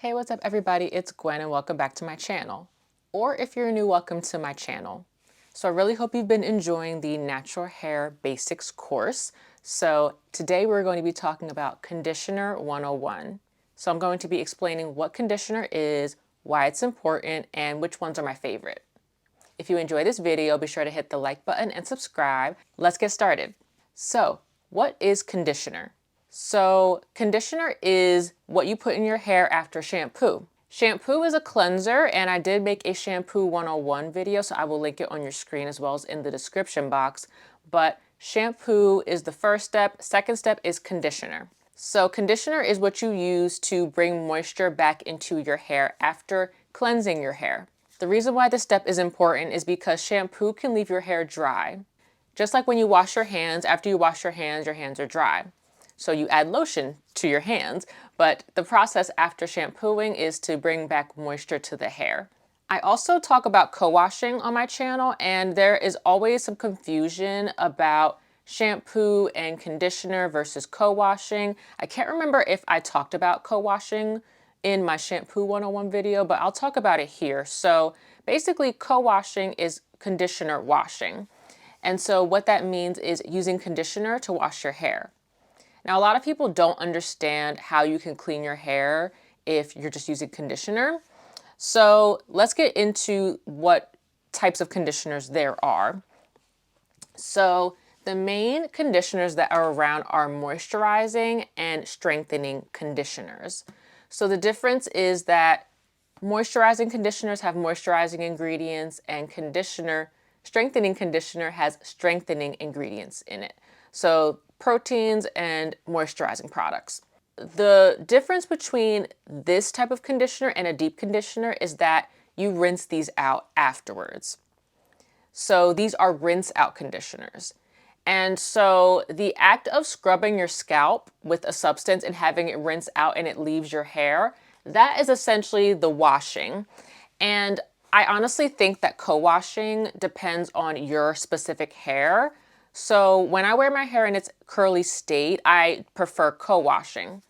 Hey, what's up everybody? It's Gwen and welcome back to my channel. Or if you're new, welcome to my channel. So I really hope you've been enjoying the Natural Hair Basics course. So today we're going to be talking about Conditioner 101. So I'm going to be explaining what conditioner is, why it's important, and which ones are my favorite. If you enjoy this video, be sure to hit the like button and subscribe. Let's get started. So, what is conditioner? So, conditioner is what you put in your hair after shampoo. Shampoo is a cleanser, and I did make a Shampoo 101 video, so I will link it on your screen as well as in the description box. But shampoo is the first step. Second step is conditioner. So conditioner is what you use to bring moisture back into your hair after cleansing your hair. The reason why this step is important is because shampoo can leave your hair dry. Just like when you wash your hands, after you wash your hands are dry. So you add lotion to your hands, but the process after shampooing is to bring back moisture to the hair. I also talk about co-washing on my channel, and there is always some confusion about shampoo and conditioner versus co-washing. I can't remember if I talked about co-washing in my Shampoo 101 video, but I'll talk about it here. So basically, co-washing is conditioner washing. And so what that means is using conditioner to wash your hair. Now, a lot of people don't understand how you can clean your hair if you're just using conditioner. So let's get into what types of conditioners there are. So the main conditioners that are around are moisturizing and strengthening conditioners. So the difference is that moisturizing conditioners have moisturizing ingredients, and strengthening conditioner has strengthening ingredients in it. So proteins and moisturizing products. The difference between this type of conditioner and a deep conditioner is that you rinse these out afterwards. So these are rinse out conditioners. And so the act of scrubbing your scalp with a substance and having it rinse out and it leaves your hair, that is essentially the washing. And I honestly think that co-washing depends on your specific hair. So when I wear my hair in its curly state, I prefer co-washing.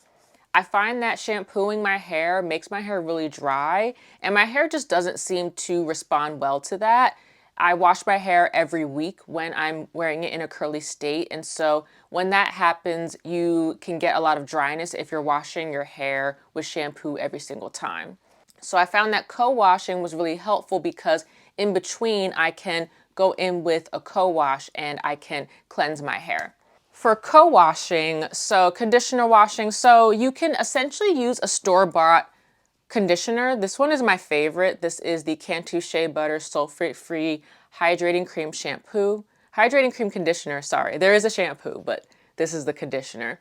I find that shampooing my hair makes my hair really dry, and my hair just doesn't seem to respond well to that. I wash my hair every week when I'm wearing it in a curly state, and so when that happens, you can get a lot of dryness if you're washing your hair with shampoo every single time. So I found that co-washing was really helpful because in between I can go in with a co-wash and I can cleanse my hair. For co-washing, so conditioner washing, so you can essentially use a store-bought conditioner. This one is my favorite. This is the Cantu Shea Butter Sulfate-Free Hydrating Cream Shampoo. Hydrating Cream Conditioner, sorry. There is a shampoo, but this is the conditioner.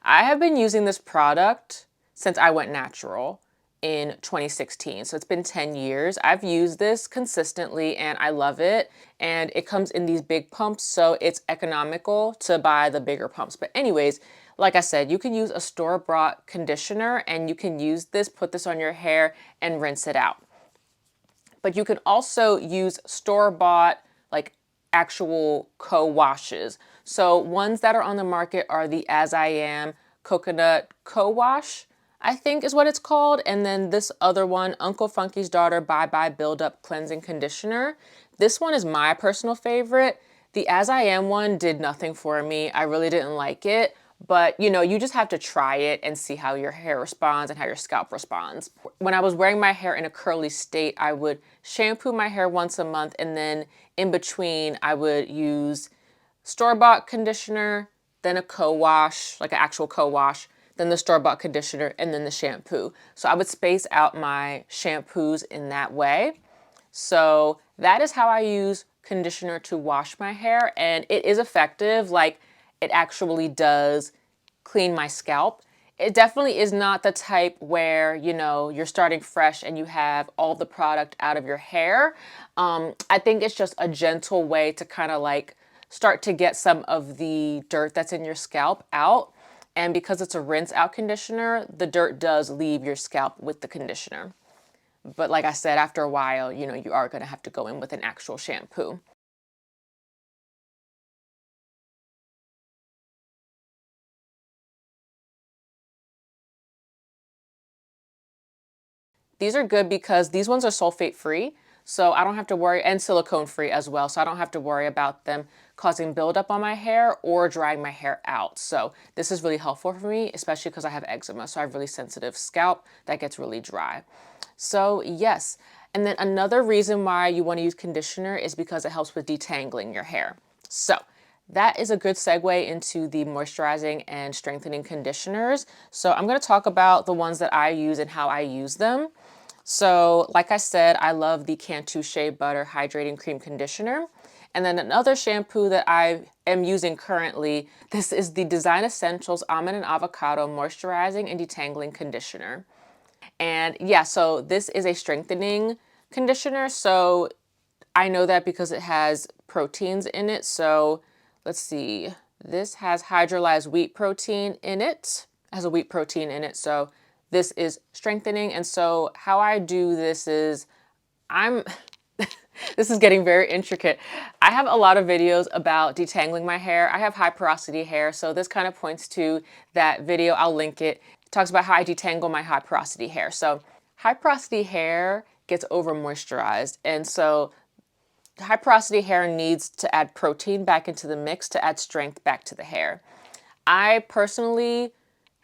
I have been using this product since I went natural in 2016. So it's been 10 years. I've used this consistently and I love it. And it comes in these big pumps, so it's economical to buy the bigger pumps. But anyways, like I said, you can use a store-bought conditioner and you can use this, put this on your hair and rinse it out. But you can also use store-bought, like actual co-washes. So ones that are on the market are the As I Am Coconut Co-Wash, I think is what it's called. And then this other one, Uncle Funky's Daughter Bye Bye Build Up Cleansing Conditioner. This one is my personal favorite. The As I Am one did nothing for me. I really didn't like it. But you know, you just have to try it and see how your hair responds and how your scalp responds. When I was wearing my hair in a curly state, I would shampoo my hair once a month, and then in between I would use store-bought conditioner, then a co-wash, like an actual co-wash, then the store-bought conditioner, and then the shampoo. So I would space out my shampoos in that way. So that is how I use conditioner to wash my hair, and it is effective. Like, it actually does clean my scalp. It definitely is not the type where, you know, you're starting fresh and you have all the product out of your hair. I think it's just a gentle way to kind of like start to get some of the dirt that's in your scalp out. And because it's a rinse out conditioner, the dirt does leave your scalp with the conditioner. But like I said, after a while, you know, you are going to have to go in with an actual shampoo. These are good because these ones are sulfate free, so I don't have to worry, and silicone free as well, so I don't have to worry about them causing buildup on my hair or drying my hair out. So this is really helpful for me, especially because I have eczema, so I have really sensitive scalp that gets really dry. So yes, and then another reason why you want to use conditioner is because it helps with detangling your hair. So that is a good segue into the moisturizing and strengthening conditioners. So I'm going to talk about the ones that I use and how I use them. So like I said, I love the Cantu Shea Butter Hydrating Cream Conditioner. And then another shampoo that I am using currently, this is the Design Essentials Almond and Avocado Moisturizing and Detangling Conditioner. And yeah, so this is a strengthening conditioner. So I know that because it has proteins in it. So let's see, this has hydrolyzed wheat protein in it, has a wheat protein in it. So this is strengthening. And so how I do this is this is getting very intricate. I have a lot of videos about detangling my hair. I have high porosity hair, so this kind of points to that video. I'll link it. It talks about how I detangle my high porosity hair. So high porosity hair gets over moisturized, and so high porosity hair needs to add protein back into the mix to add strength back to the hair. I personally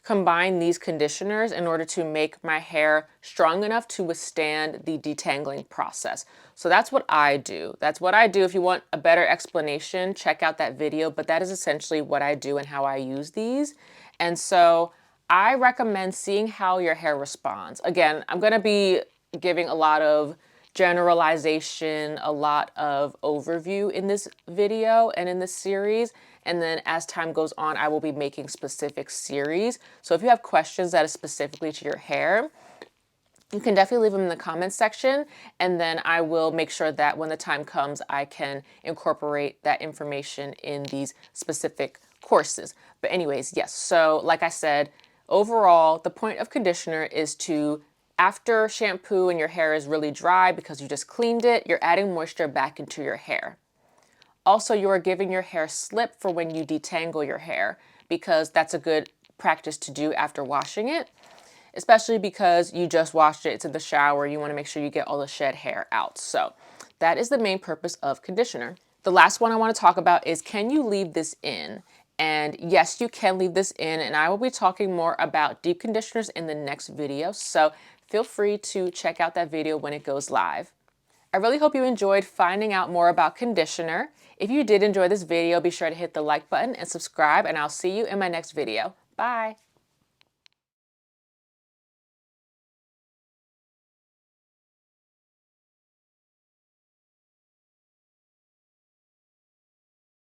combine these conditioners in order to make my hair strong enough to withstand the detangling process. So that's what I do. That's what I do. If you want a better explanation, check out that video, but that is essentially what I do and how I use these. And so I recommend seeing how your hair responds. Again, I'm going to be giving a lot of generalization, a lot of overview in this video and in this series. And then as time goes on, I will be making specific series. So if you have questions that is specifically to your hair, you can definitely leave them in the comments section, and then I will make sure that when the time comes, I can incorporate that information in these specific courses. But anyways, yes, so like I said, overall, the point of conditioner is to, after shampoo and your hair is really dry because you just cleaned it, you're adding moisture back into your hair. Also, you are giving your hair slip for when you detangle your hair, because that's a good practice to do after washing it, especially because you just washed it, it's in the shower, you want to make sure you get all the shed hair out. So that is the main purpose of conditioner. The last one I want to talk about is, can you leave this in? And yes, you can leave this in, and I will be talking more about deep conditioners in the next video. So feel free to check out that video when it goes live. I really hope you enjoyed finding out more about conditioner. If you did enjoy this video, be sure to hit the like button and subscribe, and I'll see you in my next video. Bye.